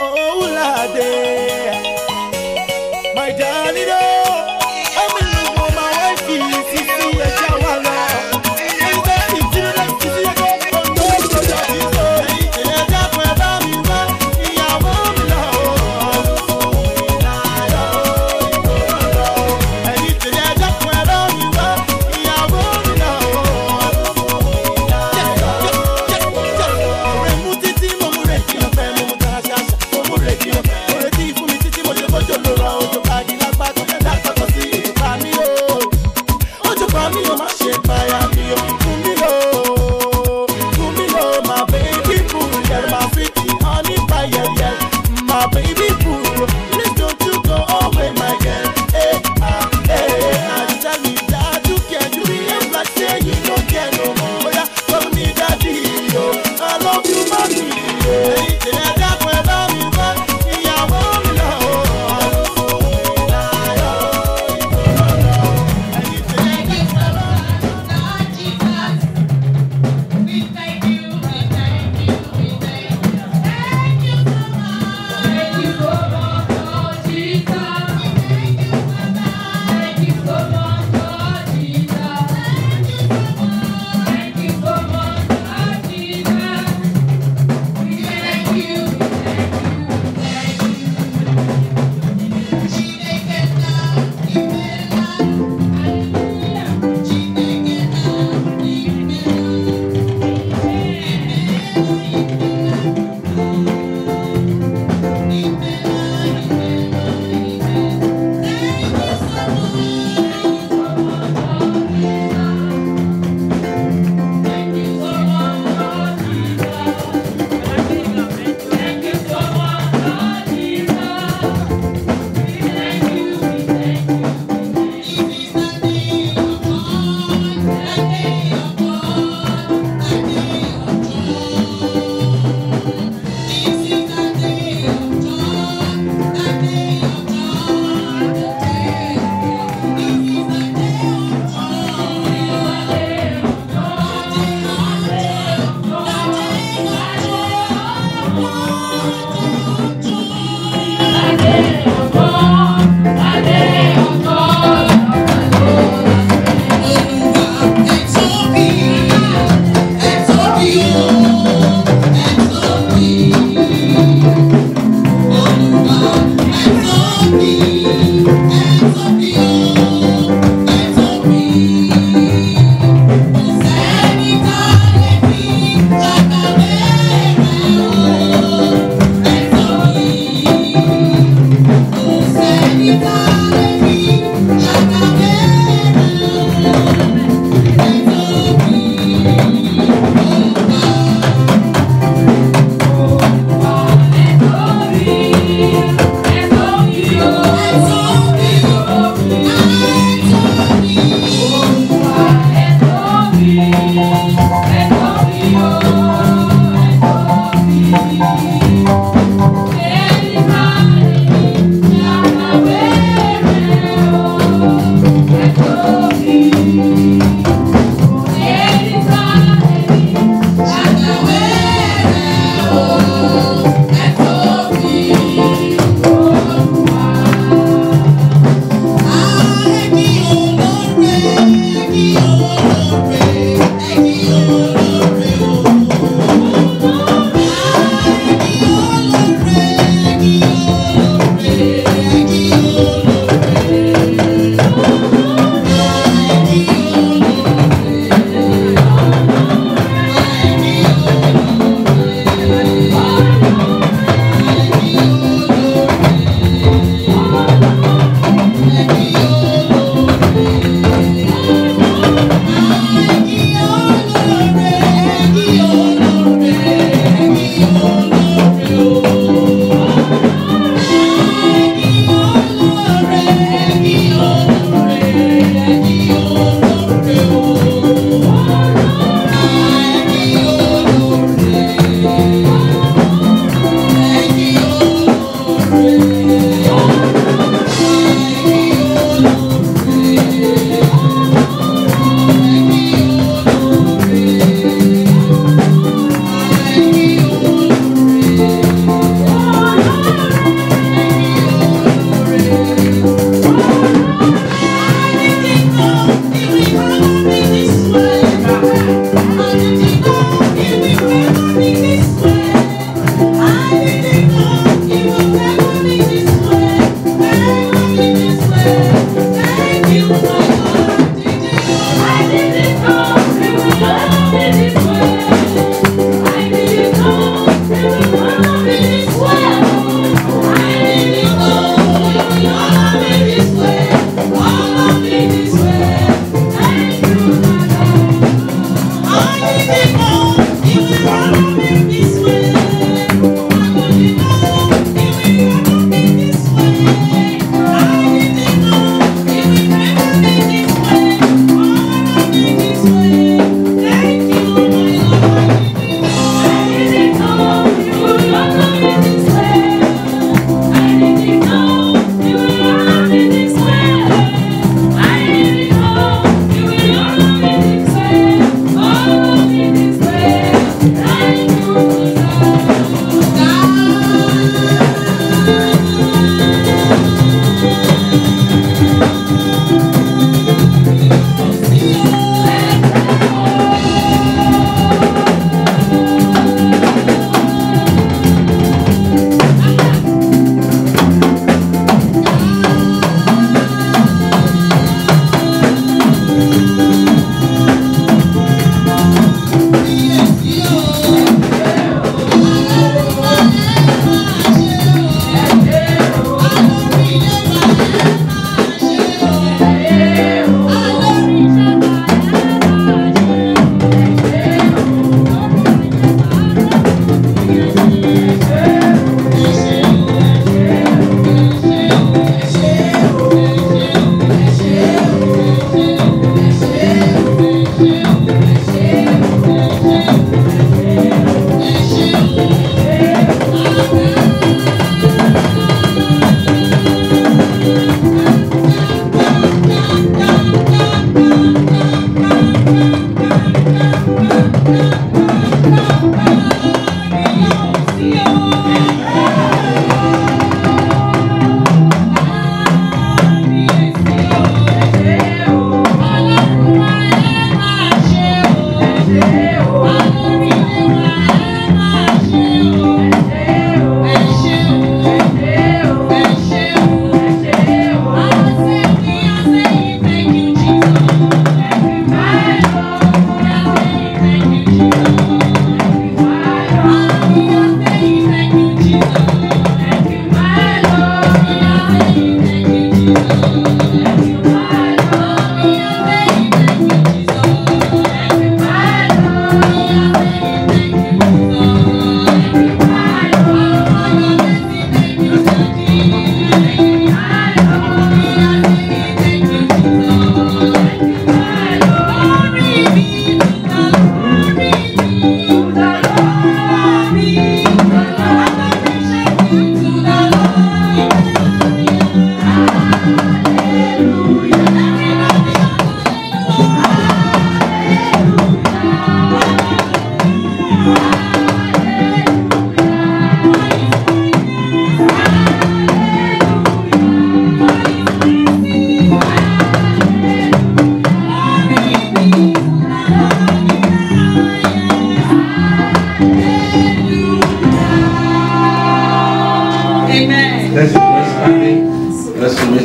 Oh, Lade, my darling, oh, I'm in love with my wife, Sisi, a Jawala. And that is the next Sisi, I go for no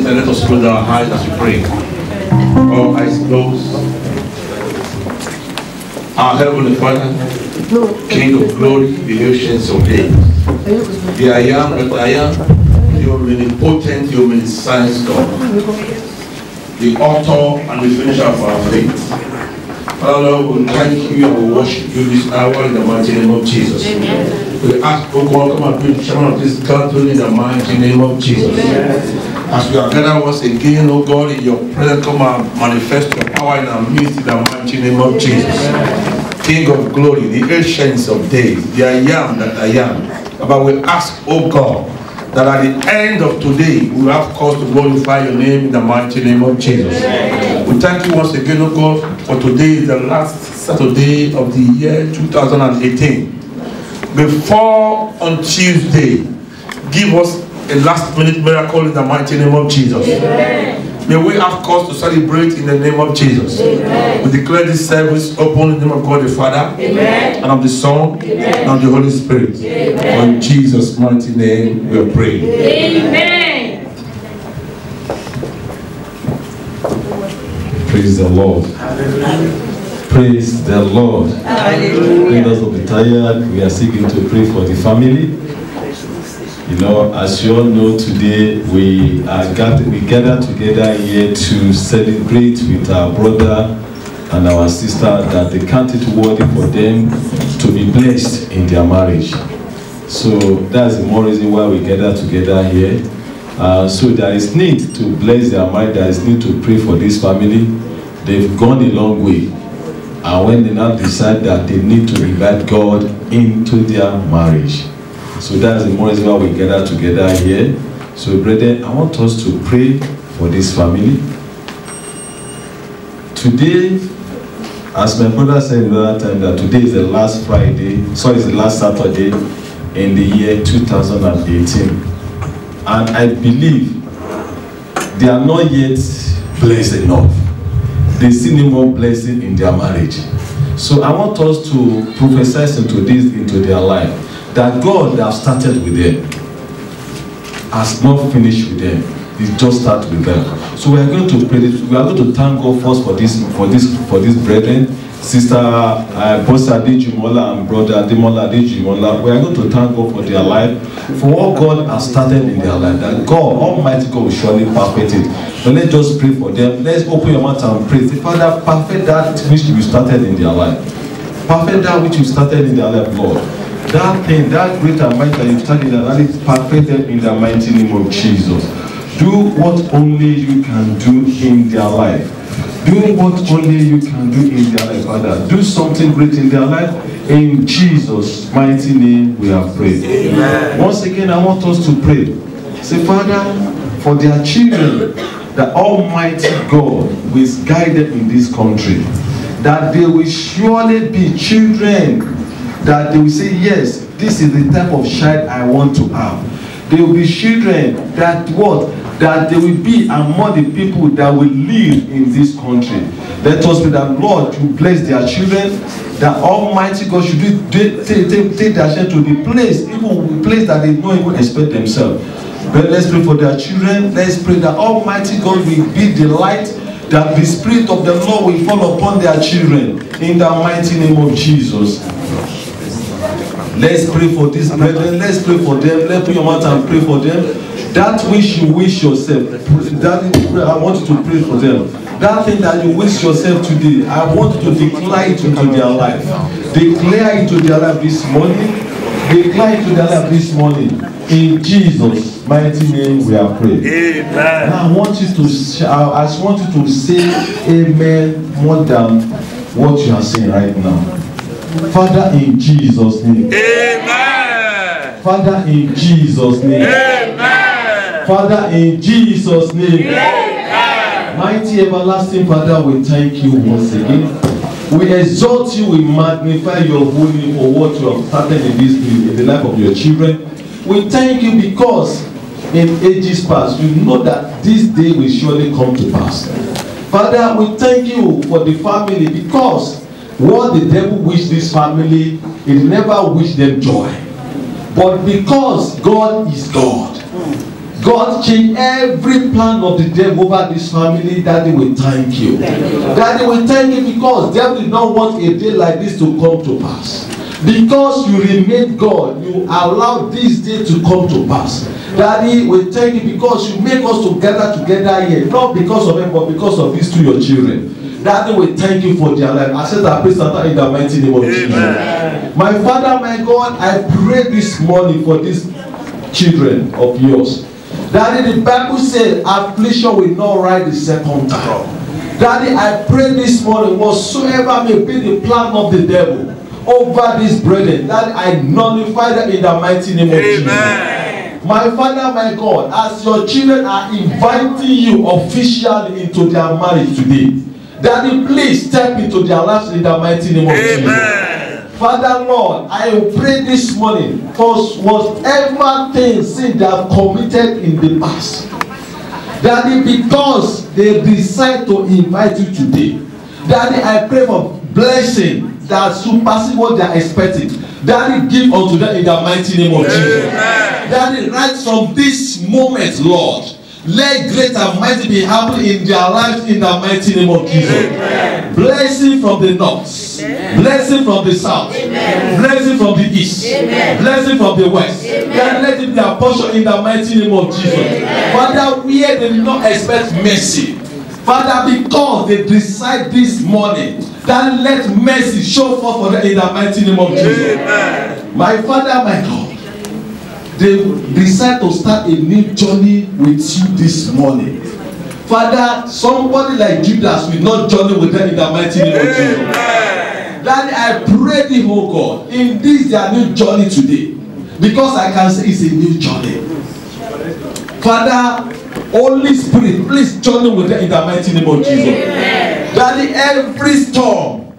Let us close our eyes as we pray. All eyes closed. Our Heavenly Father, King of glory, the oceans of days, the I am that I am, the omnipotent, the omniscience God, the author and the finisher of our faith. Father, Lord, we thank you and we worship you this hour in the mighty name of Jesus. We ask, oh God, come and be the chairman of this country in the mighty name of Jesus. As we are gathered once again, oh God, in your presence, come and manifest your power in our midst in the mighty name of Jesus. King of glory, the ancients of days, the I am that I am. But we ask, oh God, that at the end of today, we will have cause to glorify your name in the mighty name of Jesus. We thank you once again, oh God, for today is the last Saturday of the year 2018. Before on Tuesday, give us a last minute miracle in the mighty name of Jesus. Amen. May we have cause to celebrate in the name of Jesus. Amen. We declare this service open in the name of God the Father, Amen, and of the Son, Amen, and of the Holy Spirit. Amen. In Jesus' mighty name we pray. Amen. Praise the Lord. Hallelujah. Praise the Lord. Let us not be tired. We are seeking to pray for the family. You know, as you all know, today we gather together here to celebrate with our brother and our sister that they count it worthy for them to be blessed in their marriage. So that's the more reason why we gather together here. So there is need to bless their marriage, there is need to pray for this family. They've gone a long way. And when they now decide that they need to invite God into their marriage. So that's the more reason why we gather together here. So brethren, I want us to pray for this family. Today, as my brother said the other time, that today is the last Friday, sorry, it's the last Saturday in the year 2018. And I believe they are not yet blessed enough. They see no more blessing in their marriage. So I want us to prophesy into their life, that God that have started with them has not finished with them. He just started with them. So we are going to pray. We are going to thank God first for this brethren, Sister Pastor Adejimola and Brother Ademola Adejimola. We are going to thank God for their life, for what God has started in their life. That God, Almighty God, will surely perfect it. But let's just pray for them. Let's open your mouth and pray. Say, Father, perfect that which you started in their life. Perfect that which you started in their life, Lord. That thing, that great and mighty that you started in their life, perfect them in the mighty name of Jesus. Do what only you can do in their life. Do what only you can do in their life, Father. Do something great in their life. In Jesus' mighty name we have prayed. Amen. Once again, I want us to pray. Say, Father, for their children, the Almighty God will guide them in this country. That they will surely be children that they will say, yes, this is the type of child I want to have. They will be children that what? That they will be among the people that will live in this country. Let us pray that Lord, you bless their children, that Almighty God should take their children to the place, even the place that they don't even expect themselves. But let's pray for their children. Let's pray that Almighty God will be the light, that the Spirit of the Lord will fall upon their children. In the mighty name of Jesus. Let's pray for these brethren. Let's pray for them. Let's put your mouth and pray for them. That which you wish yourself, that I want you to pray for them. That thing that you wish yourself today, I want you to declare it into their life. Declare it to their life this morning. Declare it to their life this morning. In Jesus' mighty name we are praying. Amen. Now I want you to say amen more than what you are saying right now. Father, in Jesus' name. Amen. Father, in Jesus' name. Amen. Father, in Jesus' name. Amen. Mighty everlasting Father, we thank you once again. We exalt you, we magnify your holy name for what you have started in the life of your children. We thank you because in ages past, you know that this day will surely come to pass. Father, we thank you for the family because what the devil wished this family, it never wished them joy. But because God is God, God changed every plan of the devil over this family. Daddy, we thank you. Daddy, we thank you because the devil did not want a day like this to come to pass. Because you remain God, you allow this day to come to pass. Daddy, we thank you because you make us to gather together here, not because of them, but because of these two your children. Daddy, we thank you for their life. I said I pray Satan in the mighty name of Jesus. My Father, my God, I pray this morning for these children of yours. Daddy, the Bible said affliction will not rise the second time. Daddy, I pray this morning, whatsoever may be the plan of the devil over these brethren, that I nullify them in the mighty name of Jesus. My Father, my God, as your children are inviting you officially into their marriage today, Daddy, please step into their lives in the mighty name of Jesus. Father, Lord, I will pray this morning for whatever things they have committed in the past. Daddy, because they decide to invite you today, Daddy, I pray for blessing that surpasses what they are expecting. Daddy, give unto them in the mighty name of Jesus. Daddy, right from this moment, Lord, let great and mighty be happening in their lives in the mighty name of Jesus. Amen. Blessing from the north, blessing from the south, blessing from the east, blessing from the west. Then let it be a portion in the mighty name of Jesus. Father, where they did not expect mercy, Father, because they decide this morning, that let mercy show forth for them in the mighty name of Jesus. Amen. My Father, my God, they decide to start a new journey with you this morning. Father, somebody like Judas will not journey with them in the mighty name of Jesus. Daddy, I pray thee, oh God, in this their new journey today, because I can say it's a new journey. Father, Holy Spirit, please journey with them in the mighty name of Jesus. Amen. Daddy, every storm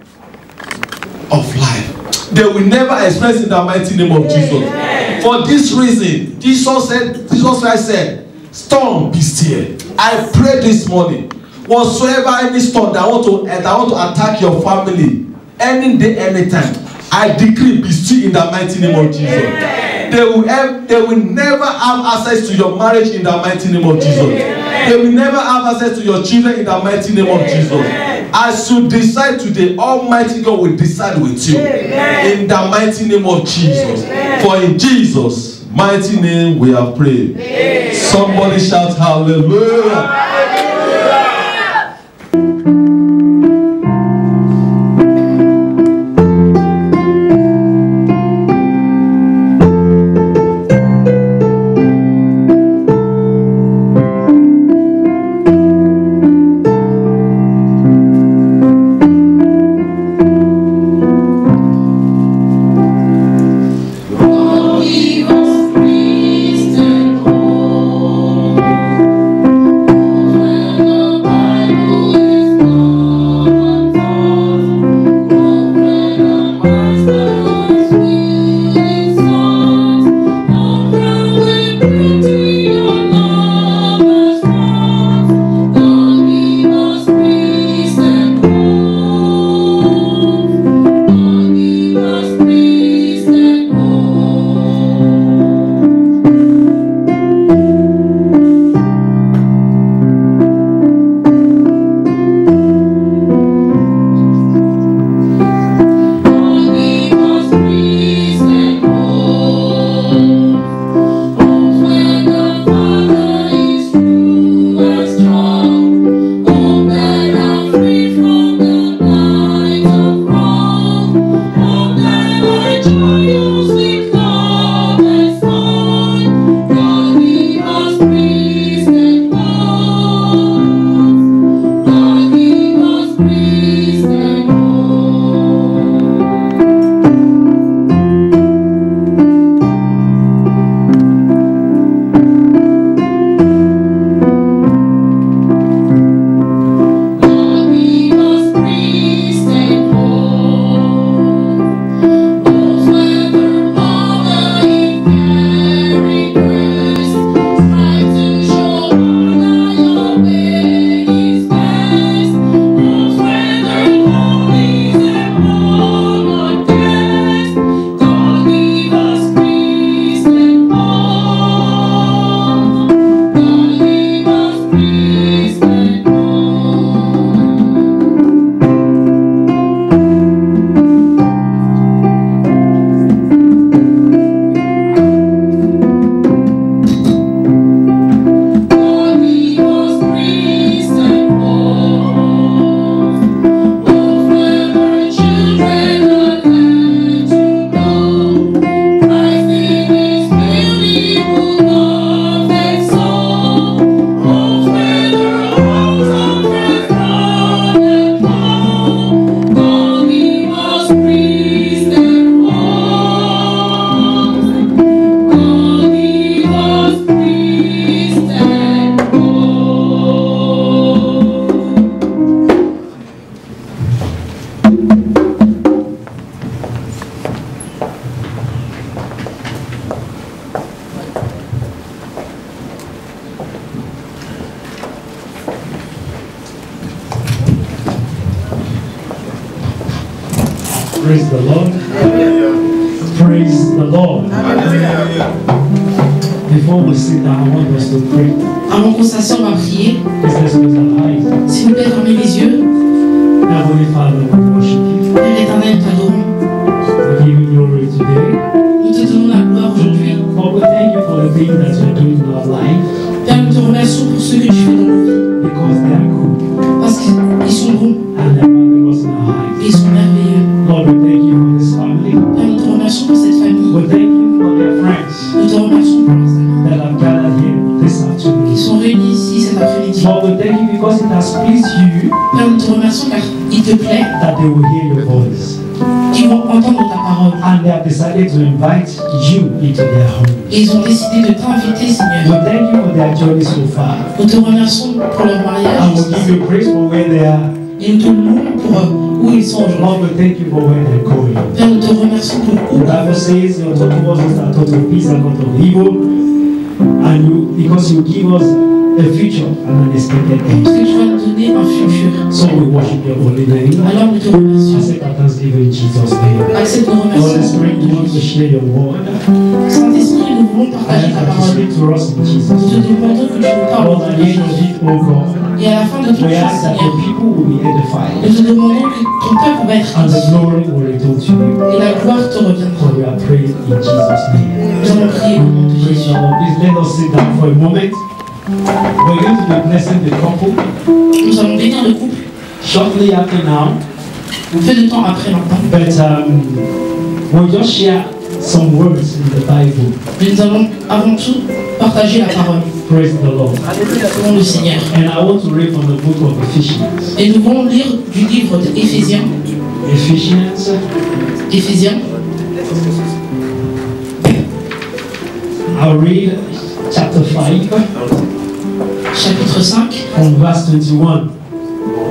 of life, they will never experience in the mighty name of Jesus. Amen. For this reason, Jesus Christ said, storm be still. I pray this morning, whatsoever any storm that want to attack your family, any day, anytime, I decree be still in the mighty name of Jesus. Amen. They will never have access to your marriage in the mighty name of Jesus. Amen. They will never have access to your children in the mighty name of Jesus. Amen. As you decide today, Almighty God will decide with you. Amen. In the mighty name of Jesus. Amen. For in Jesus' mighty name we have prayed. Amen. Somebody shout hallelujah. Hallelujah. Praise the Lord. Praise the Lord. Before we sit down, I want us to pray. Avant qu'on s'assoie, on va prier. Let's close our eyes. S'il vous plaît, fermez les yeux. Heavenly Father, we worship you. Père éternel, nous t'adorons. We give you glory today. Nous te donnons la gloire aujourd'hui. Lord, we thank you for the things that you're doing in our life. Père, nous te remercions pour ce que tu fais dans nos vies. Because they are good. Ils sont bons. and they're marvelous in our eyes. Ils sont merveilleux. Lord, we thank you for this family. Père, nous te remercions pour cette famille. We thank you for their friends Nous te remercions pour leurs amis that have gathered here this afternoon. qui sont réunis ici cet après-midi. Lord, we thank you because it has pleased you Père, nous te remercions car il te plaît that they will hear your voice. qu'ils vont entendre ta parole. And they have decided to invite you into their home. Et ils ont décidé de t'inviter, We Seigneur. thank you for their journey so far. Nous te remercions pour leur And mariage. we give you praise for where they are. Et nous te louons pour où ils sont aujourd'hui. Lord, we thank you for where they're going. Père, nous te remercions pour où. The Bible says your thought towards us are thought of peace and not of evil. And you, because you give us a future and an expected end. Parce que tu vas nous donner un futur. So we worship your holy name. Alors nous te remercions. Accept our thanksgiving in Jesus' name. Accepte nos Holy remerciements. Spirit, we want to share your word. Saint-Esprit, nous voulons I partager ta ask that you parole. speak to us in Nous Jesus' te name. demandons que tu nous parles Lord, dans at ta the end of vie. it, oh God, Et à la fin de toute we chose, ask that Seigneur, the people will be edified nous te demandons que ton peuple va être and the édifié. glory will return to you. Et la gloire te reviendra. For we are praying in Jesus' name. Nous allons prier au nom de Praise Jésus. the Lord. Please let us sit down for a moment. We're going to be blessing the couple Nous allons bénir le couple shortly after now. peu de temps après maintenant. But we'll just share some words in the Bible. Mais nous allons avant tout partager la parole Praise the Lord. au nom du Seigneur. And I want to read from the book of Ephesians. Et nous allons lire du livre d'Éphésiens. Éphésiens. I'll read chapter 5 Chapitre 5, from verse 21.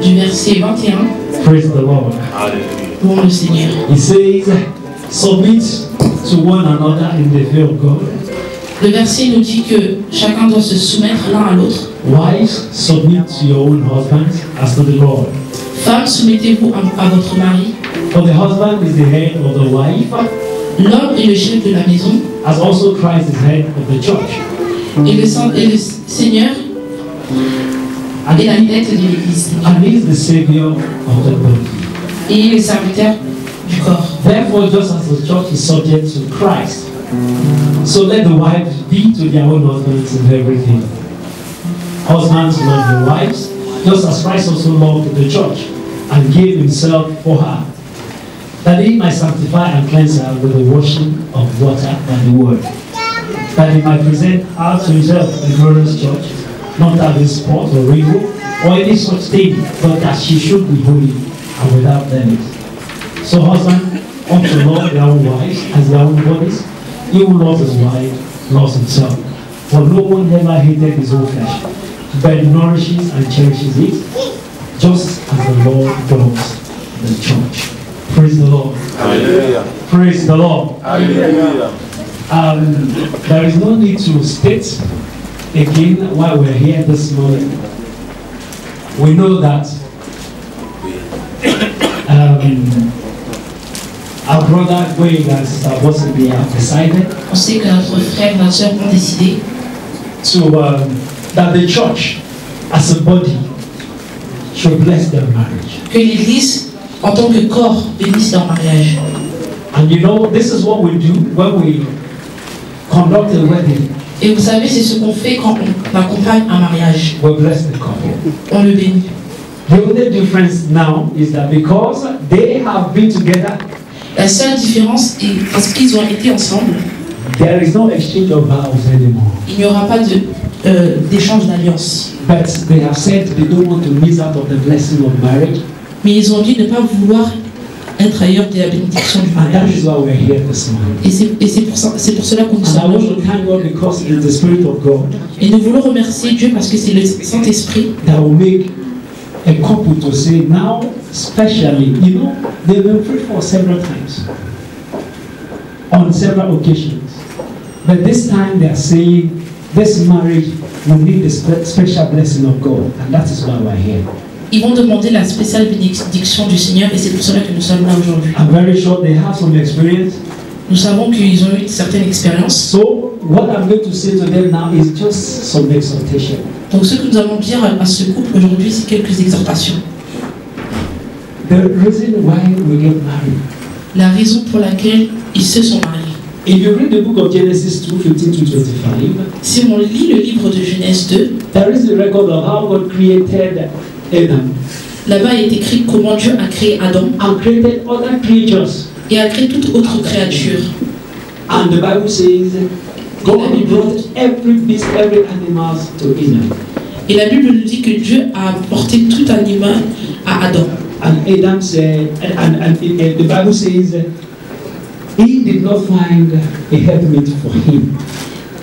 du verset 21. Praise the Lord. Louons le Seigneur. He says, submit to one another in the fear of God. Le verset nous dit que chacun doit se soumettre l'un à l'autre. Wives, submit to your own husbands as to the Lord. Femmes, soumettez-vous à votre mari. For the husband is the head of the wife, L'homme est le chef de la maison as also Christ is head of the church. et le Seigneur est la tête de l'Église. And he is the Savior of the body. Et il est serviteur du corps. Therefore, just as the church is subject to Christ, so let the wives be to their own husbands in everything. Husbands love their wives, just as Christ also loved the church and gave himself for her, that he might sanctify and cleanse her with the washing of water by the word, that he might present her to himself a glorious church, not having spot or wrinkle or any such thing, but that she should be holy and without blemish. So husbands ought to love their own wives as their own bodies. He who loves his wife loves himself. For no one ever hated his own flesh, but nourishes and cherishes it, just as the Lord does the church. Praise the Lord. Hallelujah. Praise the Lord. Hallelujah. There is no need to state again why we're here this morning. We know that our brother Greg and sister Bosibi have decided On sait que notre frère et notre soeur ont décidé to that the church as a body should bless their marriage. que l'Église, en tant que corps, bénisse leur mariage. And you know, this is what we do when we conduct a wedding. Et vous savez, c'est ce qu'on fait quand on accompagne un mariage. We bless the couple. On le bénit. The only difference now is that because they have been together, La seule différence est parce qu'ils ont été ensemble, there is no exchange of vows anymore. il n'y aura pas d'échange d'alliance. But they have said they don't want to miss out on the blessing of marriage. Mais ils ont dit ne pas vouloir être ailleurs de la bénédiction du And that mariage. is why we're here this morning. Et c'est pour cela qu'on nous And I sommes là want to aujourd'hui. thank God because it's the Spirit of God Et nous voulons remercier Dieu parce que c'est le Saint-Esprit that will make a couple to say now, especially, you know, they've been prayed for several times, on several occasions. But this time they are saying this marriage will need the special blessing of God, and that is why we're here. Ils vont demander la spéciale bénédiction du Seigneur et c'est pour cela que nous sommes là aujourd'hui. I'm very sure they have some experience. Nous savons qu'ils ont eu une certaine expérience. So what I'm going to say to them now is just some exhortation. Donc ce que nous allons dire à ce couple aujourd'hui, c'est quelques exhortations. The reason why we get married. La raison pour laquelle ils se sont mariés. If you read the book of Genesis 2:15-25, Si on lit le livre de Genèse 2, there is a record of how God created Adam Là-bas, il est écrit comment Dieu a créé Adam and created other creatures. et a créé toute autre créature. And the Bible says God brought every beast, every animal to Eden. Et la Bible nous dit que Dieu a apporté tout animal à Adam. And Adam said, and the Bible says, he did not find a helpmate for him.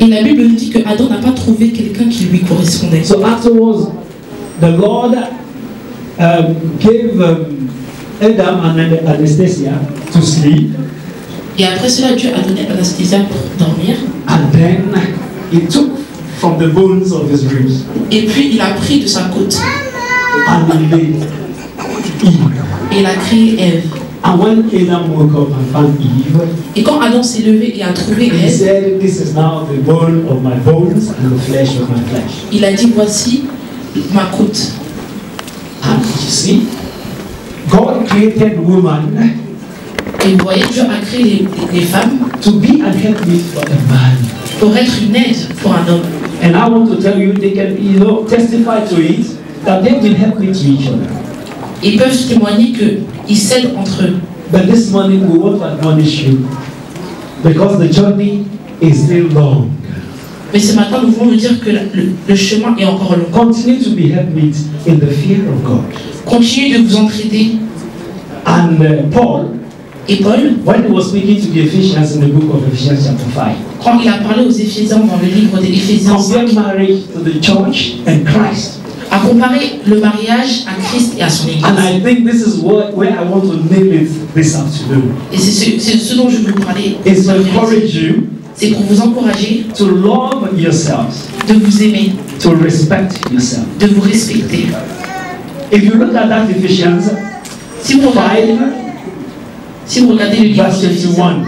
Et la Bible nous dit que Adam n'a pas trouvé quelqu'un qui lui correspondait. So afterwards, the Lord gave Adam and Anastasia to sleep, Et après cela, Dieu a donné Anastasia pour dormir. and then he took from the bones of his ribs Et puis il a pris de sa côte and he made Eve. et il a créé Ève. And when Adam woke up and found Eve, Et quand Adam s'est levé et a trouvé he Ève, said, "This is now the bone of my bones and the flesh of my flesh." il a dit voici ma côte. And you see, God created woman Et vous voyez, Dieu a créé les femmes to be an helpmate for a man. pour être une aide pour un homme. And I want to tell you, they can, testify to it that they've been helping to each other. Ils peuvent témoigner qu'ils s'aident entre eux. But this morning we want to admonish you because the journey is still long. Mais ce matin, nous voulons vous dire que le chemin est encore long. Continue to be helpmate in the fear of God. Continuez de vous entraider. And Paul, Et Paul, when he was speaking to the Ephesians in the book of Ephesians chapter 5, quand il a parlé aux Éphésiens dans le livre des Éphésiens 5, compare marriage to the church and Christ. a comparé le mariage à Christ et à son Église. And I think this is where I want to nail it this afternoon. Et c'est ce dont je veux vous parler. It's to encourage you C'est pour vous encourager to love yourselves, de vous aimer, to respect yourself. de vous respecter. If you look at that Ephesians Si vous regardez, 5, le livre verse d'Éphésiens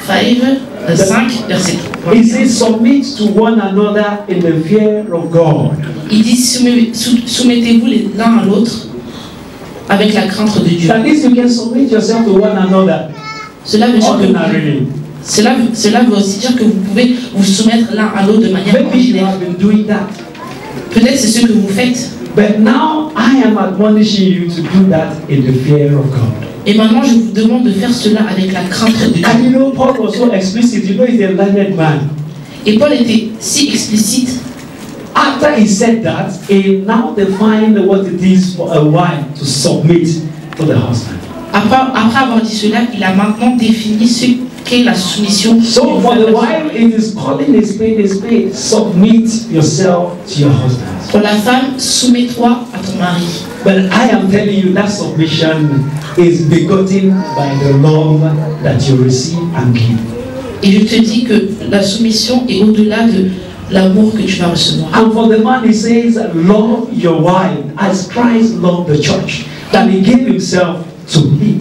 21, 5, verset 3, it says, "Submit to one another in the fear of God." il dit soumettez-vous l'un à l'autre avec la crainte de Dieu. At least you can submit yourself to one another Cela veut dire que ordinarily. cela veut aussi dire que vous pouvez vous soumettre l'un à l'autre de manière Maybe you ordinaire. have been doing that. Peut-être c'est ce que vous faites. But now I am admonishing you to do that in the fear of God. Et maintenant, je vous demande de faire cela avec la crainte de Dieu. And you know, Paul was so explicit. You know, he's a learned man. Et Paul était si explicite. After he said that, he now defined what it is for a wife to submit to the husband. Après avoir dit cela, il a maintenant défini ce qu'est la soumission. So for the wife, it is calling a spade a spade. Submit yourself to your husband. Pour la femme, soumets-toi à ton mari. But I am telling you that submission is begotten by the love that you receive and give. Et je te dis que la soumission est au-delà de l'amour que tu vas recevoir. And for the man, he says, love your wife as Christ loved the church, that he gave himself to it.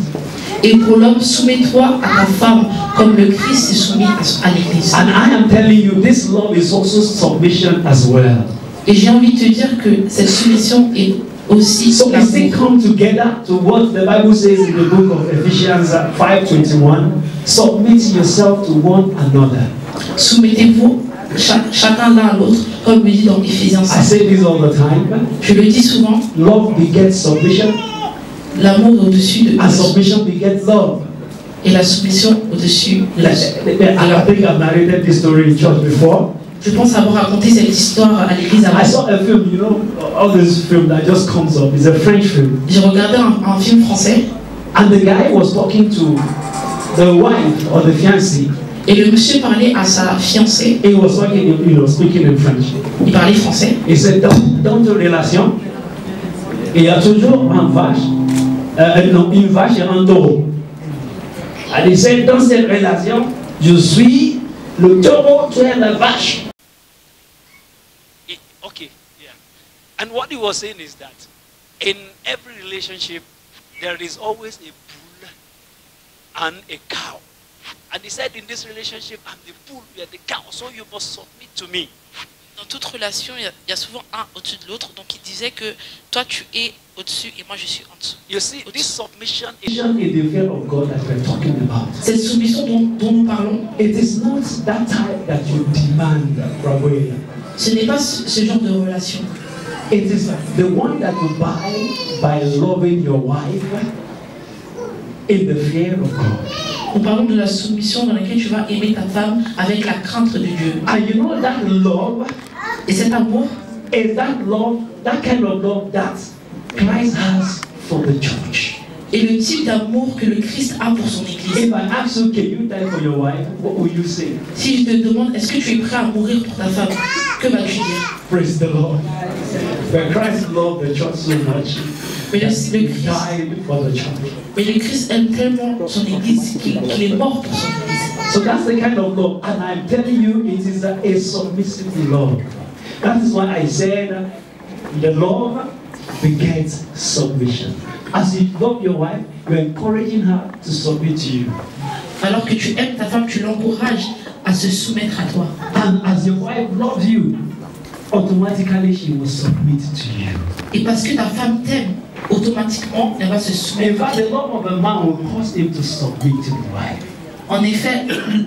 Et pour l'homme, soumets-toi à ta femme comme le Christ s'est soumis à l'Église. And I am telling you, this love is also submission as well. Et j'ai envie de te dire que cette soumission est aussi So we still l'amour. come together to what the Bible says in the book of Ephesians 5:21. Submit yourself to one another. Soumettez-vous chacun l'un à l'autre, comme il dit dans Éphésiens I 5. say this all the time. Je le dis souvent, Love begets submission, l'amour est au-dessus de and submission begets love. et la soumission au-dessus de I think I've narrated this story in church before. Je pense avoir raconté cette histoire à l'église I avant. saw a film, you know, all this film that just comes up. It's a French film. J'ai regardé un film français And the guy was talking to the wife or the fiancée. et le monsieur parlait à sa fiancée. He was talking, speaking in French. Il parlait français. He said, dans une relation, il y a toujours un vache, une vache et un taureau. And he said, dans cette relation, je suis le taureau, tu es la vache. Okay, yeah. And what he was saying is that in every relationship, there is always a bull and a cow. And he said, in this relationship, I'm the bull, you are the cow, so you must submit to me. Dans toute relation, il y a souvent un au-dessus de l'autre. Donc il disait que toi tu es au-dessus et moi je suis en dessous. You see, this submission is Submission is the fear of God that we're talking about. Cette soumission dont nous parlons, It is not that type that you demand from where. ce n'est pas ce genre de relation. It is the one that you buy by loving your wife in the fear of God. Nous parlons de la soumission dans laquelle tu vas aimer ta femme avec la crainte de Dieu. And you know that love Et cet amour, is that kind of love that Christ has for the church. est le type d'amour que le Christ a pour son Église. If I ask you, can you die for your wife? What will you say? Si je te demande, est-ce que tu es prêt à mourir pour ta femme, que vas-tu dire? Praise the Lord. But Christ loved the church so much. Mais He le died for the church. Christ aime tellement son Église qu'il est mort pour son Église. So that's the kind of love, and I'm telling you, it is a submissive love. That is why I said the love begets submission. As you love your wife, you're encouraging her to submit to you. Alors que tu aimes ta femme, tu l'encourages à se soumettre à toi. And as your wife loves you, automatically she will submit to you. Et parce que ta femme t'aime, automatiquement, elle va se In soumettre. fact, the love of a man will cause him to submit to the wife. En effet,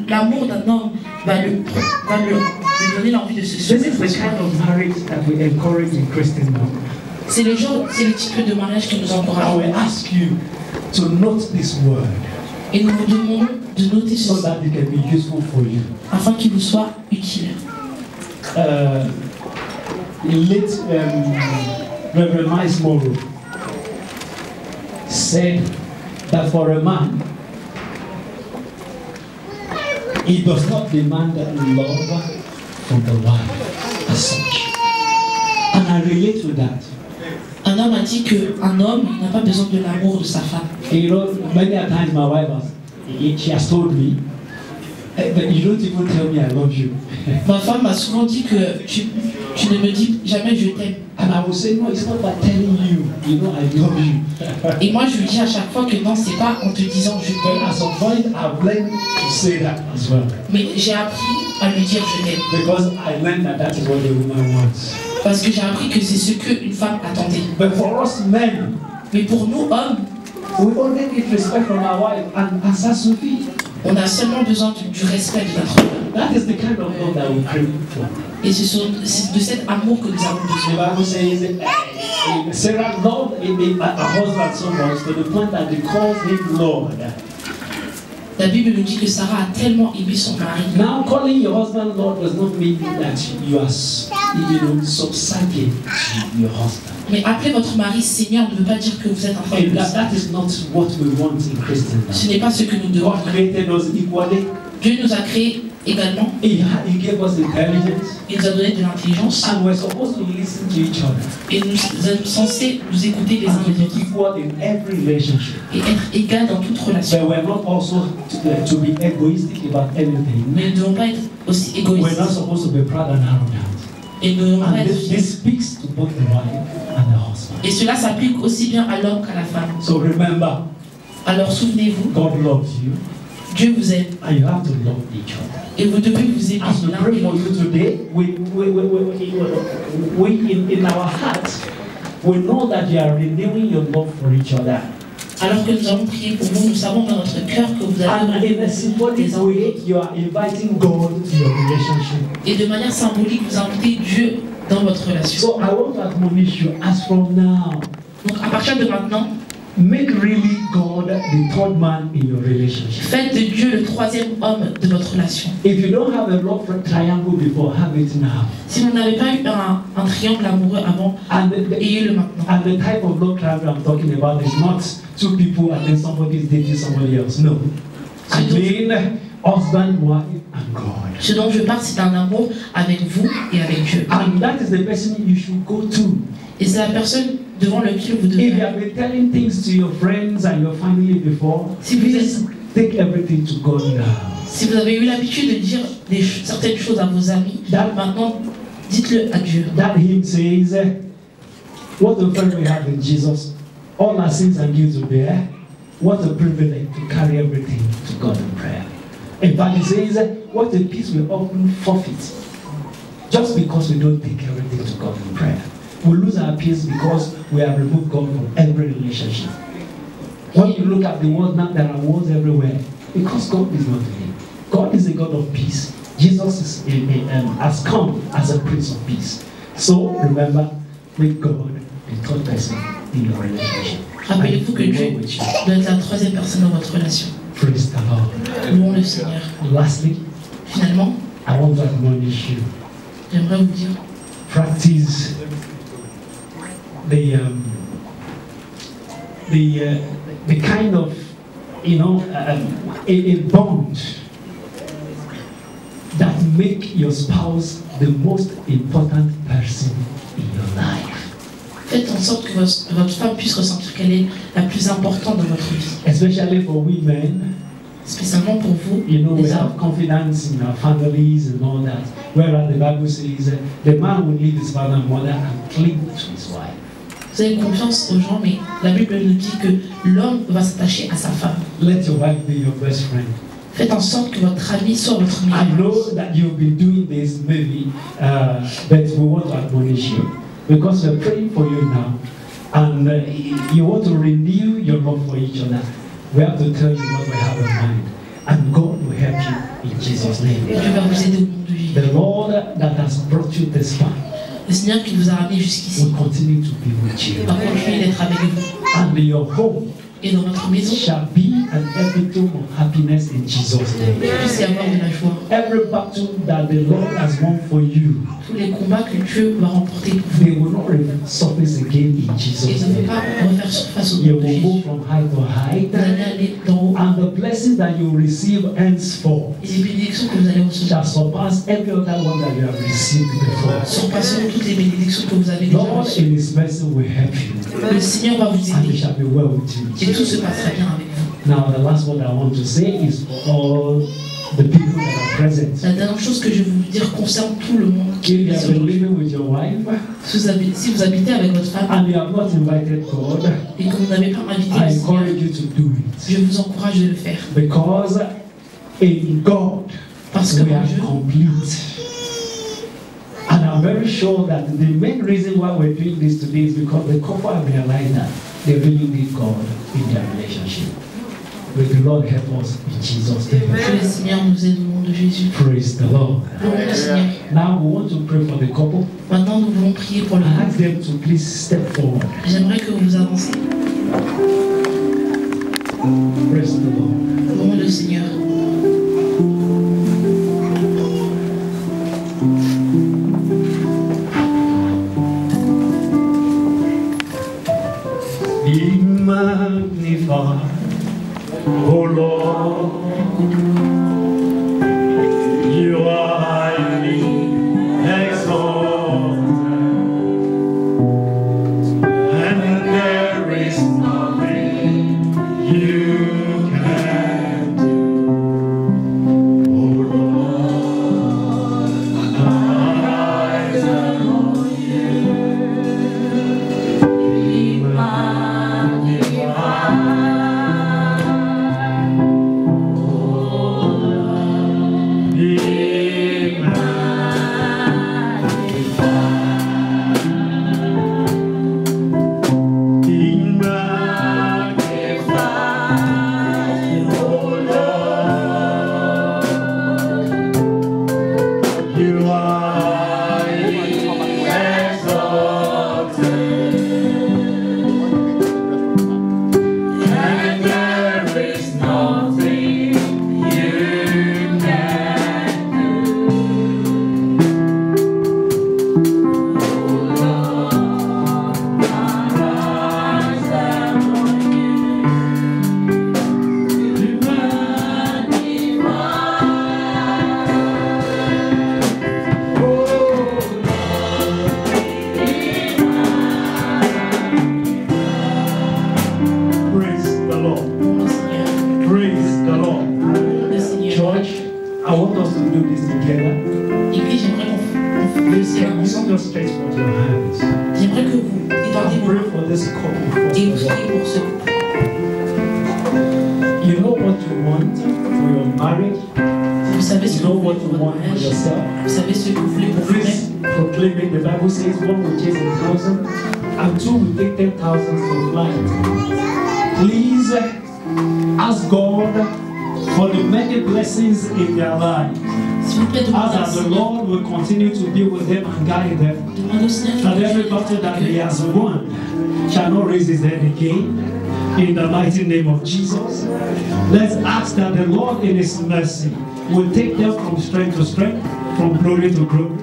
l'amour d'un homme va lui donner l'envie de se This soumettre. is the kind of marriage that we encourage in Christendom. C'est le type de mariage que nous I encourageons. will ask you to note this word Et nous vous demandons de noter so ceci that it can be useful for you. afin qu'il vous soit utile. Late Reverend Miles Morrow said that for a man, he does not demand love from the wife as such. And I relate to that. Un homme a dit qu'un homme n'a pas besoin de l'amour de sa femme. You know, many a times my wife she has told me, but you don't even tell me I love you. Ma femme m'a souvent dit que tu ne me dis jamais je t'aime. And I will say, no, it's not by telling you, you know, I love you. Et moi je lui dis à chaque fois que non, c'est pas en te disant je But t'aime. at some point, I've learned to say that as well. Mais j'ai appris à lui dire je t'aime. Because I learned that that is what a woman wants. Parce que j'ai appris que c'est ce qu'une femme attendait. But for us men, Mais pour nous hommes, we only need respect from our wife, and ça suffit. on a seulement besoin du respect de notre femme. That is the kind of love that we crave for. Et c'est de cet amour que nous avons The besoin. Bible says Sarah loved her husband so much to the point that they called him Lord. La Bible nous dit que Sarah a tellement aimé son mari. Now, calling your husband Lord does not mean that you are, subservient to your husband. Mais appeler votre mari Seigneur ne veut pas dire que vous êtes un frère. And that is not what we want in Christendom. Ce n'est pas ce que nous devons. God created us equally. Dieu nous a créés également. He gave us intelligence, Il nous a donné de l'intelligence. and we're supposed to listen to each other. Et nous sommes censés nous écouter les uns And to les be autres. equal in every relationship. Et être égal dans toute relation. But we're not also to be egoistic about anything. Mais nous ne devons pas être aussi We're égoïstes. not supposed to be proud and arrogant. Et nous ne devons pas And être this fiers. speaks to both the wife and the husband. Et cela s'applique aussi bien à l'homme qu'à la femme. So remember, Alors souvenez-vous, God loves you, Dieu vous aime. and you have to love each other. Et vous devez vous aimer As we l'un pray et for l'autre. you today, in our hearts, we know that you are renewing your love for each other. Alors que nous avons prié pour vous, nous savons dans notre cœur que vous And avez in a symbolic way, you are inviting God to your relationship. et de manière symbolique, vous invitez Dieu dans votre relation. So I want to admonish you, as from now, Donc à partir de maintenant, make really God the third man in your relationship. faites de Dieu le troisième homme de votre relation. If you don't have a love triangle before, have it now. Si vous n'avez pas eu un triangle amoureux avant, And ayez-le maintenant. and the type of love triangle I'm talking about is not two people and then somebody is dating somebody else. No. I mean husband, wife, and God. Ce dont je parle, c'est un amour avec vous et avec Dieu. And that is the person you should go to. Et c'est la personne devant laquelle vous devez If you aller. have been telling things to your friends and your family before, Si vous please take everything to God now. Si vous avez eu l'habitude de dire certaines choses à vos amis, maintenant, dites-le à Dieu. That hymn says, what a friend we have in Jesus. All our sins and guilt to bear. What a privilege to carry everything to God in prayer. In fact, it says, what a peace we often forfeit just because we don't take everything to God in prayer. We lose our peace because we have removed God from every relationship. When you look at the world now, there are wars everywhere because God is not there. God is a God of peace. Jesus has come as a Prince of Peace. So remember, make God the third person in your relationship. Rappelez-vous que Dieu doit être la troisième personne dans votre relation. Praise the Lord. Louons le Seigneur. Lastly, Finalement, I want to admonish you. j'aimerais vous dire, Practice the kind of, a bond that make your spouse the most important person in your life. faites en sorte que votre femme puisse ressentir qu'elle est la plus importante dans votre vie. Especially for women, Spécialement pour vous, we les have hommes. confidence in our families and all that. Whereas the Bible says the man will leave his father and mother and cling to his wife. Vous avez confiance aux gens, mais la Bible nous dit que l'homme va s'attacher à sa femme. Let your wife be your best friend. Faites en sorte que votre ami soit votre I meilleur know ami. that you've been doing this maybe, but we want to admonish you because we're praying for you now, and you want to renew your love for each other. We have to tell you what we have in mind, and God will help you in Jesus' name. Dieu va vous aider au monde de vivre. The Lord that has brought you this far Le Seigneur qui vous a ramené jusqu'ici will continue to be with you, va continuer d'être avec vous. and your home Et dans votre maison, shall be an epitome of happiness in Jesus' name. il puisse y avoir de la joie. Every battle that the Lord has won for you, Tous les combats que Dieu va remporter pour vous, they will not surface again in et Jesus' ne vont name. pas refaire surface au You nom de will Jésus. go from height to height, Vous allez aller d'en haut. and the blessings that you will receive henceforth Et les bénédictions que vous allez recevoir shall surpass every other one that you have received before. surpasseront toutes les bénédictions que vous avez déjà Lord, reçues. in His mercy, will help you, Le Seigneur va vous and it aider shall be well with you. et tout se passera bien avec vous. Now, the last one I want to say is for all the people that are present. La dernière chose que je vais vous dire concerne tout le monde qui If you est have sur been vous. living with your wife Si vous habitez avec votre femme and you have not invited God, et que vous n'avez pas invité I le Seigneur, encourage you to do it. je vous encourage de le faire. Because in God, Parce que we mon are Dieu, complete. And I'm very sure that the main reason why we're doing this today is because the couple have realized that they really need God in their relationship. May the Lord help us in Jesus' name. que le Seigneur nous aide au nom de Jésus. Praise the Lord. Louons le Seigneur. Now we want to pray for the couple. Maintenant, nous voulons prier pour le I couple. ask them to please step forward. J'aimerais que vous avanciez. Praise the Lord. Louons le Seigneur. Be magnified, O Lord. You are highly exalted, and there is nothing you can do. O Lord, our eyes are on you. Be You are exalted, and there is nothing you can do. Oh Lord, our eyes are on you. You magnify. Praise the Lord. Louons le Seigneur. Praise the Lord. Louons le Seigneur. Church, I want us to do this together. Église, j'aimerais qu'on fasse cela You ensemble. just stretch forth your hands J'aimerais que vous étendez and vos pray mains for this couple first et of all. priez pour ce couple. You know what you want for your marriage. Vous savez ce You que know vous what voulez you pour want votre for mariage. yourself. Vous savez ce que vous voulez pour Please vous-même. proclaim it. The Bible says one will chase 1,000 and two will take 10,000 to flight. Please ask God for the many blessings in their life. S'il vous plaît, demandez Ask that the Lord will continue to be with them and guide them. Demandez au Seigneur That every battle that he has won shall not raise his head again. In the mighty name of Jesus. Let's ask that the Lord in his mercy will take them from strength to strength, from glory to glory,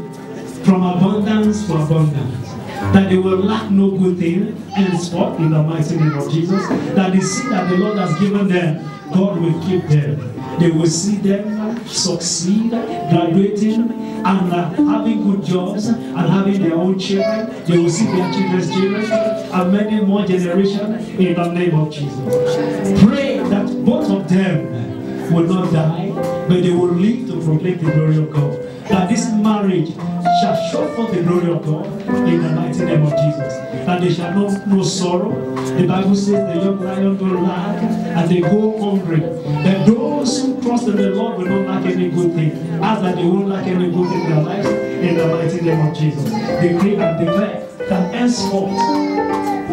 from abundance to abundance. That they will lack no good thing henceforth in the mighty name of Jesus. That the seed that the Lord has given them, God will keep them. They will see them succeed, graduating, and having good jobs, and having their own children. They will see their children's children, and many more generations in the name of Jesus. Pray that both of them will not die, but they will live to proclaim the glory of God. That this marriage shall show forth the glory of God in the mighty name of Jesus. That they shall know no sorrow. The Bible says the young lion don't lack and they go hungry. That those who trust in the Lord will not lack any good thing. As that they won't lack any good thing in their lives in the mighty name of Jesus. Decree and declare that henceforth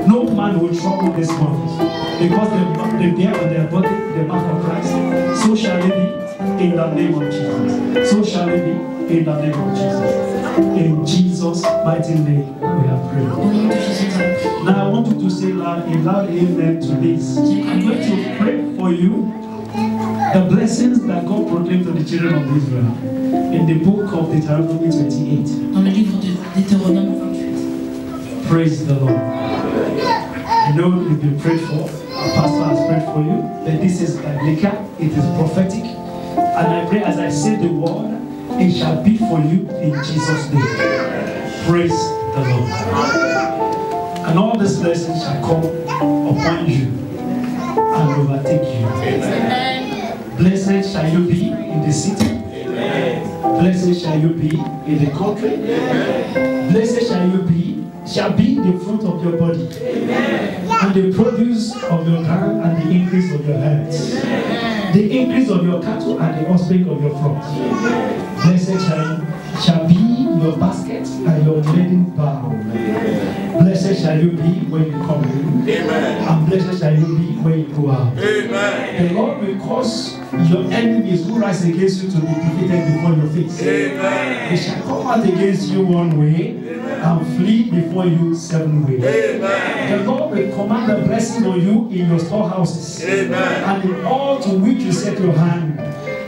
no man will trouble this one. Because they bear on their body the mark of Christ. So shall it be in the name of Jesus. So shall it be in the name of Jesus. In Jesus' mighty name we have prayed. Now I want you to say loud, a loud amen to this. I'm going to pray for you the blessings that God proclaimed to the children of Israel in the book of Deuteronomy 28. Dans le livre de Deutéronome 28. Praise the Lord. I know you've been prayed for. Our pastor has prayed for you. But this is biblical. It is prophetic. And I pray as I say the word, it shall be for you in Jesus' name. Praise the Lord. And all these blessings shall come upon you and overtake you. Amen. Blessed shall you be in the city. Amen. Blessed shall you be in the country. Amen. Blessed shall be the fruit of your body. Amen. And the produce of your ground and the increase of your herds. Amen. The increase of your cattle and the offspring of your flocks. Blessed shall be your basket and your laden bowl. Blessed shall you be when you come in. Amen. And blessed shall you be when you go out. Amen. The Lord will cause your enemies who rise against you to be defeated before your face. Amen. They shall come out against you one way and flee before you 7 ways. Amen. The Lord will command a blessing on you in your storehouses. Amen. And in all to which you set your hand.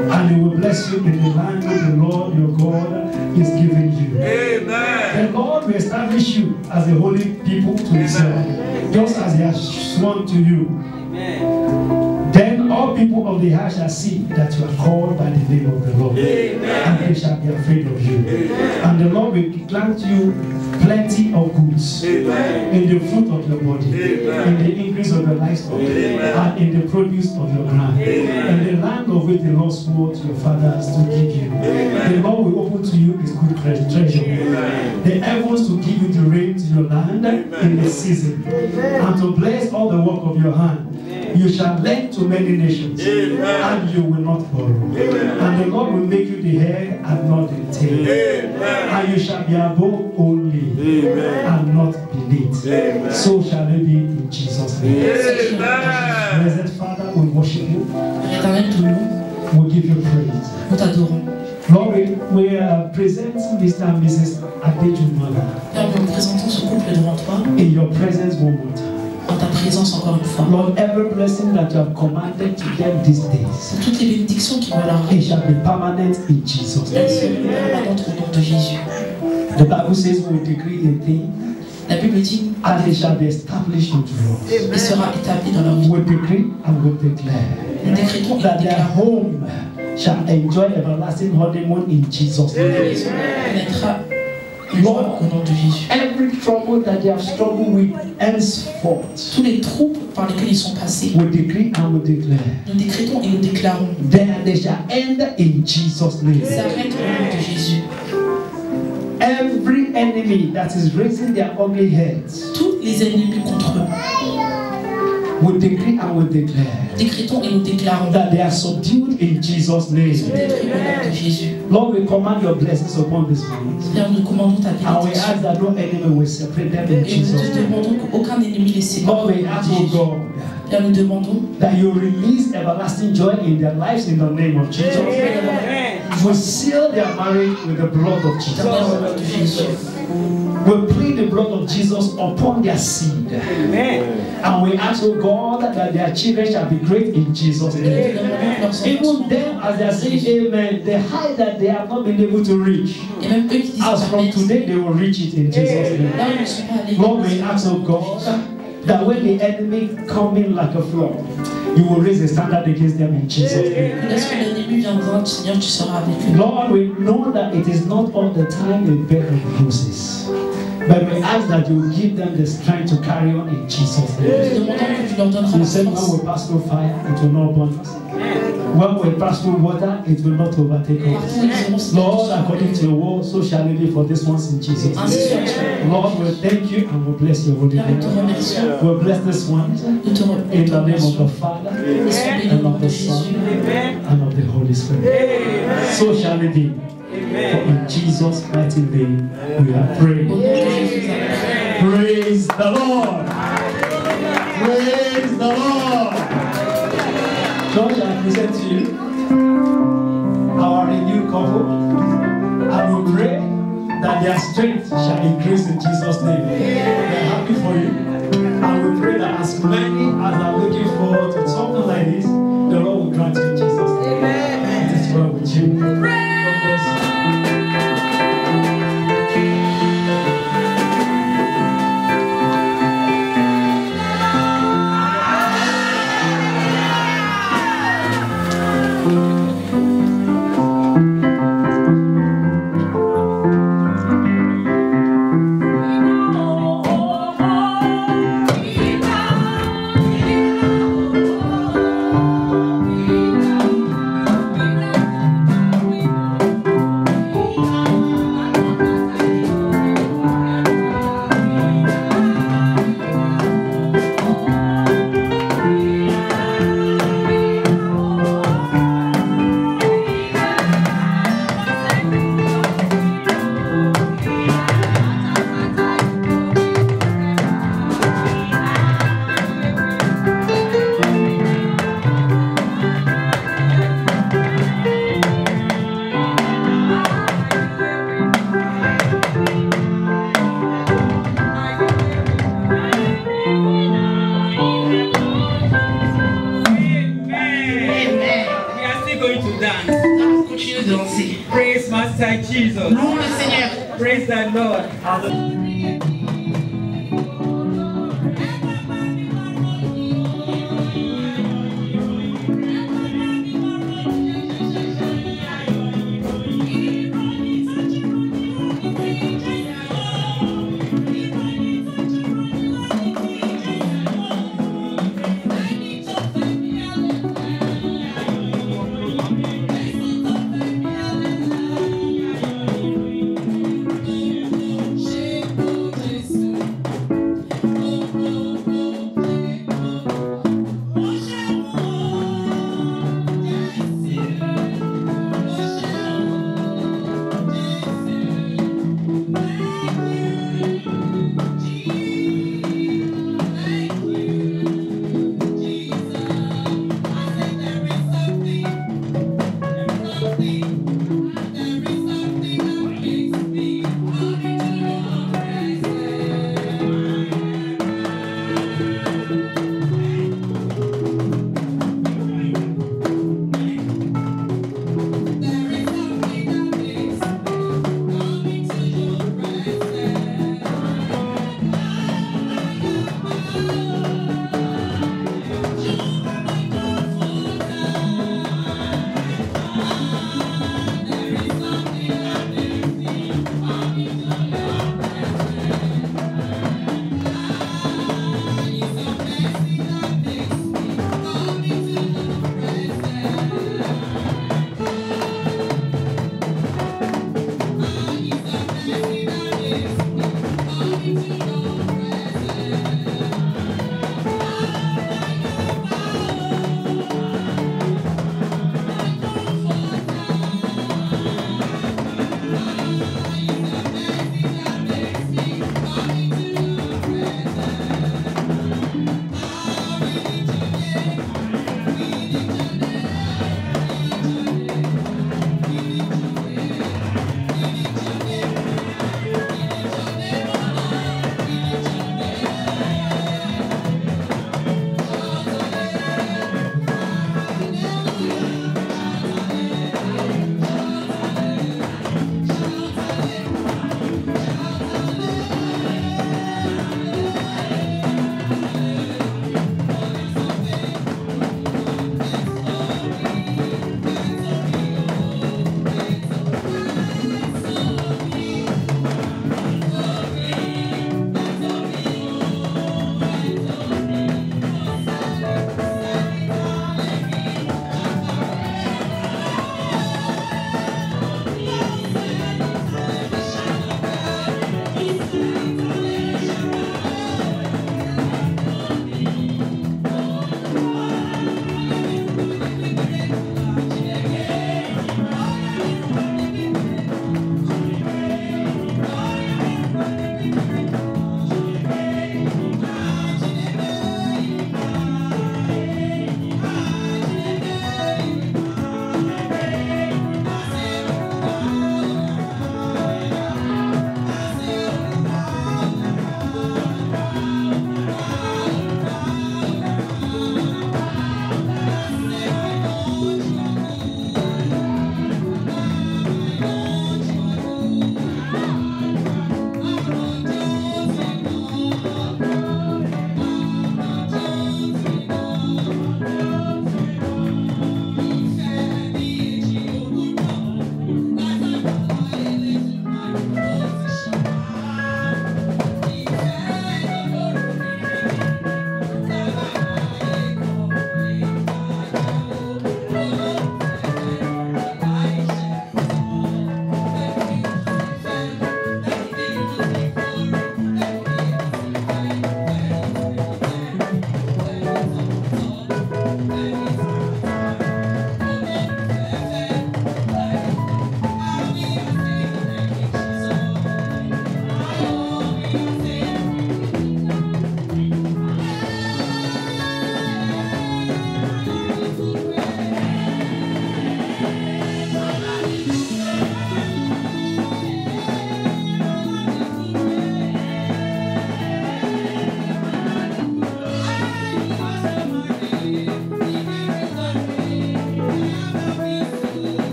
And He will bless you in the land that the Lord your God is giving you. Amen. The Lord will establish you as a holy people to Himself, just as He has sworn to you. Amen. Then all people of the earth shall see that you are called by the name of the Lord. Amen. And they shall be afraid of you. Amen. And the Lord will grant you plenty of goods. Amen. In the fruit of your body. Amen. In the increase of your livestock. Amen. And in the produce of your ground. Amen. In the land of which the Lord swore to your fathers to give you. Amen. The Lord will open to you His good treasure. Amen. The heavens to give you the rain to your land. Amen. In the season. Amen. And to bless all the work of your hand. You shall lend to many nations. Amen. And you will not borrow. Amen. And the Lord will make you the head and not the tail. Amen. And you shall be above only. Amen. And not beneath. Amen. So shall it be in Jesus' name. Amen. Blessed Father, we worship you. We give you praise. Lord, we present Mr. and Mrs. Adejumala. Nous présentons ce couple devant toi. In your presence one more time. En ta présence encore une fois. Lord, every blessing that you have commanded to them these days, toutes les bénédictions qui vont leur it shall be permanent in Jesus' name. elles seront permanentes au nom de Jésus. The Bible says we decree a thing, La Bible dit, and it shall be established unto us. il sera établi dans leur vie. We decree and we declare Nous décrétons et that nous their déclarons. home shall enjoy everlasting honeymoon in Jesus' name. Connaîtra une joie au nom de Jésus. Every trouble that they have struggled with henceforth, Tous les troubles par lesquels ils sont passés, we decree and we declare nous décrétons et nous déclarons. they shall end in Jesus' name. S'arrête au nom de Jésus. Every enemy that is raising their ugly heads, Tous les ennemis contre eux, we decree and we declare décrétons et nous déclarons. that they are subdued in Jesus' name. Détruits au nom de Jésus. Lord, we command your blessings upon this man. Seigneur, nous commandons ta And we bénédiction. ask that no enemy will separate them in Et nous Jesus' te name. demandons qu'aucun ennemi les sépare. Lord, we ask, de oh Jésus. God, Seigneur, nous demandons that you release everlasting joy in their lives in the name of Jesus. We seal their marriage with the blood of Jesus. We plead the blood of Jesus upon their seed. And we ask, oh God, that their children shall be great in Jesus' name. Even them, as they are saying amen, the height that they have not been able to reach, as from today they will reach it in Jesus' name. Lord, we ask, oh God, that when the enemy come in like a flood, you will raise a standard against them in Jesus' name. Lord, we know that it is not all the time a bed of roses. But we ask that you will give them the strength to carry on in Jesus' name. You said when we pass through fire, it will not burn us. When we pass through water, it will not overtake us. Lord, according to your word, so shall it be for this ones in Jesus' name. Lord, we thank you and we bless your holy name. We bless this one in the name of the Father, and of the Son, and of the Holy Spirit. So shall it be. For in Jesus' mighty name we are praying. Praise the Lord. Praise the Lord. George, I present to you our renewed couple, and we pray that their strength shall increase in Jesus' name. We are happy for you, and we pray that as many as are looking forward to something like this, the Lord will grant you in Jesus' name. It is well with you. God bless you. Praise Master Jesus. Louons le Seigneur. Praise the Lord.